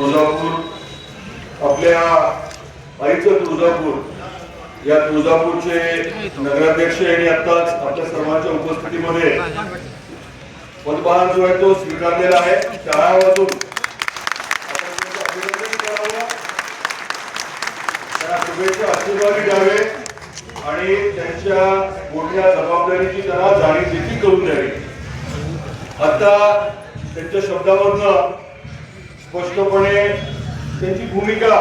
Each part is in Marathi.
तुळजापूर, आपल्या आईचं तुळजापूर, या तुळजापूरचे नगराध्यक्ष यांनी आताच आपल्या सर्वांच्या उपस्थितीमध्ये पदभार जो आहे तो स्वीकारलेला आहे. टाळ्या वाजवून अभिनंदन करावं, त्यांना शुभेच्छा आशीर्वाद द्यावे आणि त्यांच्या मोठ्या जबाबदारीची त्यांना जाणीव देखील करून द्यावी. आता त्यांच्या शब्दावरनं स्पष्टपणे त्यांची भूमिका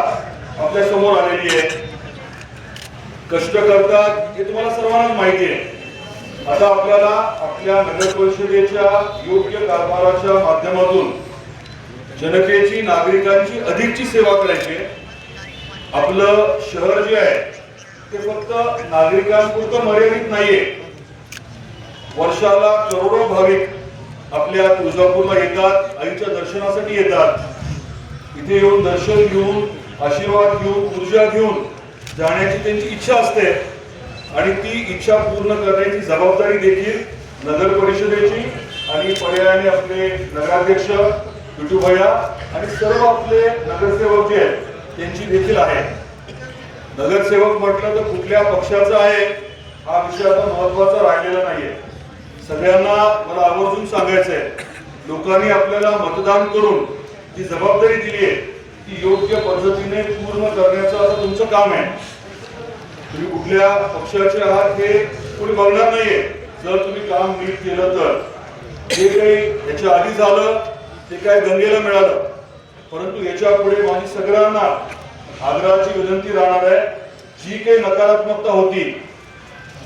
आपल्या समोर आलेली आहे. कष्ट करतात हे तुम्हाला सर्वांनाच माहिती आहे. आता आपल्याला आपल्या नगर परिषदेच्या योग्य कारभाराच्या माध्यमातून जनतेची, नागरिकांची अधिकची सेवा करायची. आपलं शहर जे आहे ते फक्त नागरिकांपुरतं मर्यादित नाहीये. वर्षाला करोडो भाविक आपल्या तुळजापूरला येतात, आईच्या दर्शनासाठी येतात. इथे येऊन दर्शन घेऊन, आशीर्वाद घेऊन, ऊर्जा घेऊन जाण्याची त्यांची इच्छा असते आणि ती इच्छा पूर्ण करण्याची जबाबदारी देखील नगर परिषदेची आणि पर्यायाने आपले नगराध्यक्ष विठूभैया आणि सर्व आपले नगरसेवक जे आहेत त्यांची देखील आहे. नगरसेवक म्हटलं तर कुठल्या पक्षाचा आहे हा विषय आता महत्वाचा राहिलेला नाहीये. सगळ्यांना मला आवर्जून सांगायचं आहे, लोकांनी आपल्याला मतदान करून जी जबाबदारी दिली आहे ती योग्य पद्धतीने पूर्ण करण्याचं आता तुमचं काम आहे. तुम्ही कुठल्या पक्षाचे आहात हे कोणी बघणार नाहीये. जर तुम्ही काम नीट केलं तर जे काही याच्या आधी झालं ते काय गंगेला मिळालं, परंतु याच्या पुढे माझी सगळ्यांना आग्रहाची विनंती राहणार आहे, जी काही नकारात्मकता होती,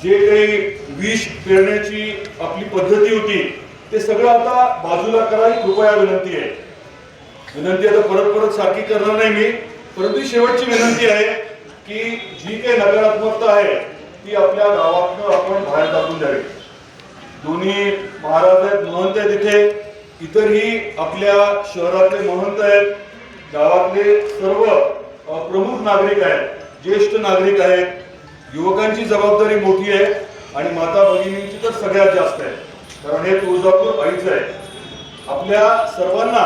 जे काही विष पेरण्याची आपली पद्धती होती ते सगळं आता बाजूला करा ही कृपया विनंती आहे. विनंती आता परत परत सारखी करणार नाही मी, परंतु शेवटची विनंती आहे की जी काही नकारात्मकता आहे ती आपल्या गावातनं आपण बाहेर टाकून द्यावी. दोन्ही महाराज आहेत, महंत आहेत, इथे इतरही आपल्या शहरातले महंत आहेत, गावातले सर्व प्रमुख नागरिक आहेत, ज्येष्ठ नागरिक आहेत. युवकांची जबाबदारी मोठी आहे आणि माता भगिनींची तर सगळ्यात जास्त आहे, कारण हे तुळजापूर आईचं आहे. आपल्या सर्वांना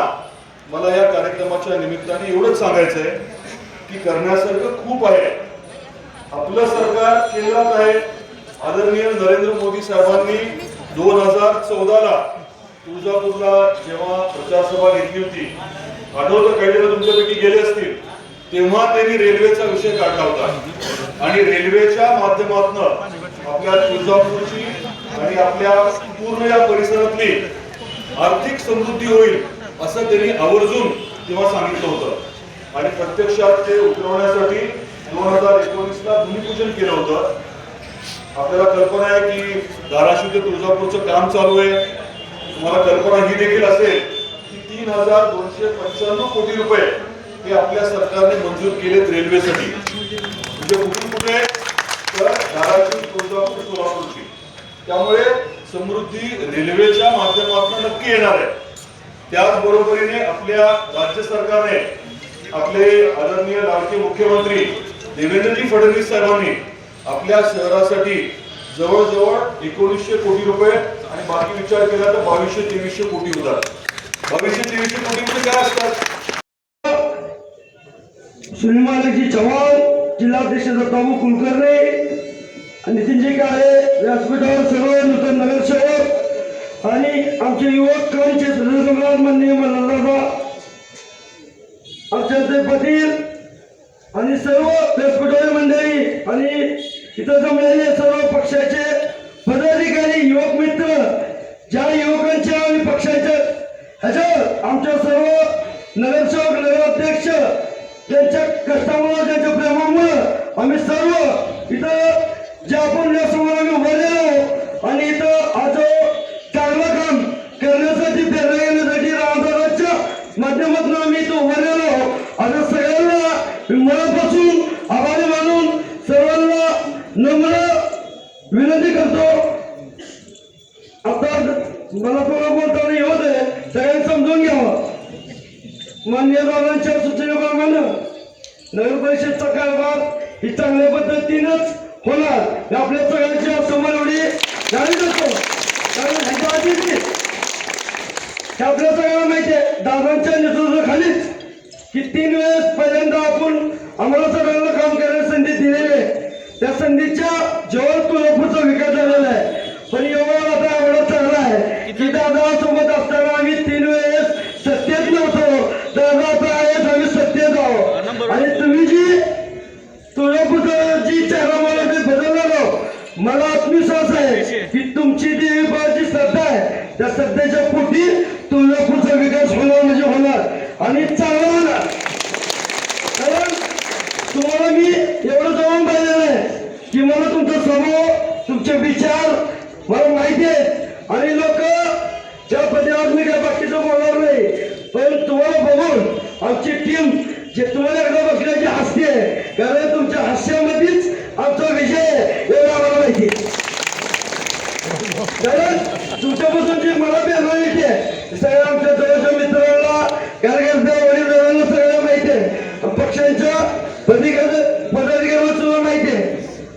मला या कार्यक्रमाच्या निमित्ताने एवढंच सांगायचं आहे की करण्यासारखं खूप आहे. आपलं सरकार केंद्रात आहे. आदरणीय नरेंद्र मोदी साहेबांनी 2014ला तुळजापूरला जेव्हा प्रचार सभा घेतली होती, आठवतं काही जण तुमच्यापैकी गेले असतील, तेव्हा त्यांनी रेल्वेचा विषय काढला होता आणि रेल्वेच्या माध्यमातून आपल्या तुळजापूरची आणि आपल्या पूर्ण या परिसरातली आर्थिक समृद्धी होईल असं त्यांनी आवर्जून तेव्हा सांगितलं होतं आणि प्रत्यक्षात ते उतरवण्यासाठी 2019ला भूमिपूजन केलं होतं. आपल्याला कल्पना आहे की धाराशिव ते तुळजापूरचं काम चालू आहे. तुम्हाला कल्पना ही देखील असेल की 3,295 कोटी रुपये हे आपल्या सरकारने मंजूर केलेत रेल्वेसाठी. म्हणजे कुठे तर धाराशिव, तुळजापूर, सोलापूरची. त्यामुळे समृद्धी रेल्वेच्या माध्यमातून नक्की येणार आहे. त्याचबरोबरीने आपल्या राज्य सरकारने, आपले आदरणीय लाडके मुख्यमंत्री देवेंद्रजी फडणवीस साहेबांनी आपल्या शहरासाठी जवळजवळ 1900 कोटी रुपये आणि बाकी विचार केला तर 2200-2300 कोटी होतात. 2200-2300 कोटी मध्ये काय असतात? सुनीलजी चव्हाण, जिल्हाध्यक्ष दत्ताभाऊ कुलकर्णी, नितीनजी काळे, व्यासपीठावर सर्व नूतन नगरसेवक आणि आमचे युवकांचे सदस्य माननीय मल्हारदादा, अर्चनाताई पाटील आणि सर्व व्यासपीठावर मंडळी आणि इथं जमलेले सर्व पक्षाचे पदाधिकारी, युवक मित्र, ज्या युवकांच्या आणि पक्षाच्या ह्याच्यावर आमच्या सर्व नगरसेवक, नगराध्यक्ष त्यांच्या कष्टामुळे, त्यांच्या प्रेमामुळे आम्ही सर्व इथं जे आपण या समोर आम्ही उभारलेलो आणि इथं आज चांगलं काम करण्यासाठी, प्रेरणा घेण्यासाठी रामदादाच्या माध्यमातून आम्ही इथं उभारलेलो. आता सगळ्यांना मनापासून आभारी मानून सर्वांना नम्र विनंती करतो. आता मला थोडं बोलताना येऊ दे, सगळ्यांनी समजून घ्यावं. माननीय दादांच्या सूचनेप्रमाणे नगर परिषदचा कारभार ही चांगल्या पद्धतीनंच होणार आपल्या सगळ्यांच्या समोर एवढी जाणीव असतो. कारण ह्याच्या आधी आपल्या सगळ्यांना माहिती आहे, दादांच्या नेतृत्वाखालीच की 3 वेळेस पहिल्यांदा आपण आम्हाला सगळ्यांना काम करण्याची संधी दिलेली आहे. त्या संधीच्या जवळ तुळजापूरचा विकास झालेला आहे. पण एवढा आता एवढा चांगला आहे की दादा सोबत असताना आम्ही 3 वेळेस सत्तेत नव्हतो. दादा आता आहेच आम्ही सत्तेत आहोत. आणि तुम्ही जी तुळजापूरचं जी चेहरा मला ते बदलणार मला आत्मविश्वास आहे की तुमची जी बाळाची श्रद्धा आहे त्या श्रद्धेच्या पोटी तुळजापूरचा विकास होणार म्हणजे होणार आणि चांगला होणार. कारण तुम्हाला मी एवढं जाऊन पाहिलेलं आहे की मला तुमचा स्वभाव तुमचे विचार मला माहिती आहेत आणि लोक ज्या पद्धतीवर मी काय बाकीचं बोलणार नाही. पण तुम्हाला बघून आमची टीम जे तुम्हाला एकदा बघण्याची हसते आहे कारण तुमच्या हास्यामध्येच आमचा विजय आहे एवढं आम्हाला माहिती आहे. कारण तुमच्यापासून जी मला प्रेरणा मिळते सगळ्या आमच्या जवळच्या मित्रांना कार्यकर्त्या वडील सगळ्यांना माहिती आहे. पक्षांच्या पदाधिकाऱ्यांना सुद्धा माहिती आहे.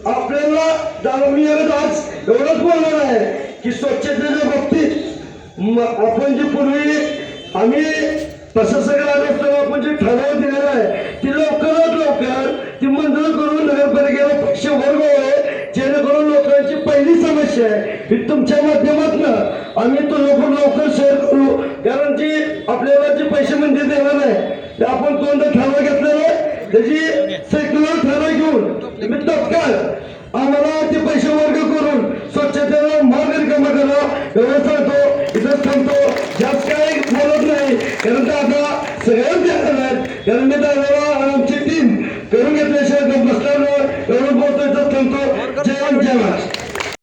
आपल्याला मी आज एवढंच बोलणार आहे की स्वच्छतेच्या बाबतीत आपण जी पूर्वी आम्ही प्रशासक राहत असताना आपण जे ठराव दिलेलं आहे ती लवकरात लवकर ती मंजूर करून नगरपालिकेला पक्ष वर्ग आहे जेणेकरून लोकांची पहिली समस्या आहे ही तुमच्या माध्यमातून आम्ही तो लवकर शेअर करू. कारण जी आपल्याला जे पैसे मंजूर देणार आहे ते आपण दोनदा ठराव घेतलेला आहे त्याची सेक्युलर ठराव घेऊन तुम्ही तत्काळ आम्हाला ते पैसे वर्ग करून स्वच्छतेला मार्ग रिकामा करा एवढं सांगतो. इथं सांगतो जास्त काही बोलत नाही कारण दादा सगळ्यांना कारण मी दादा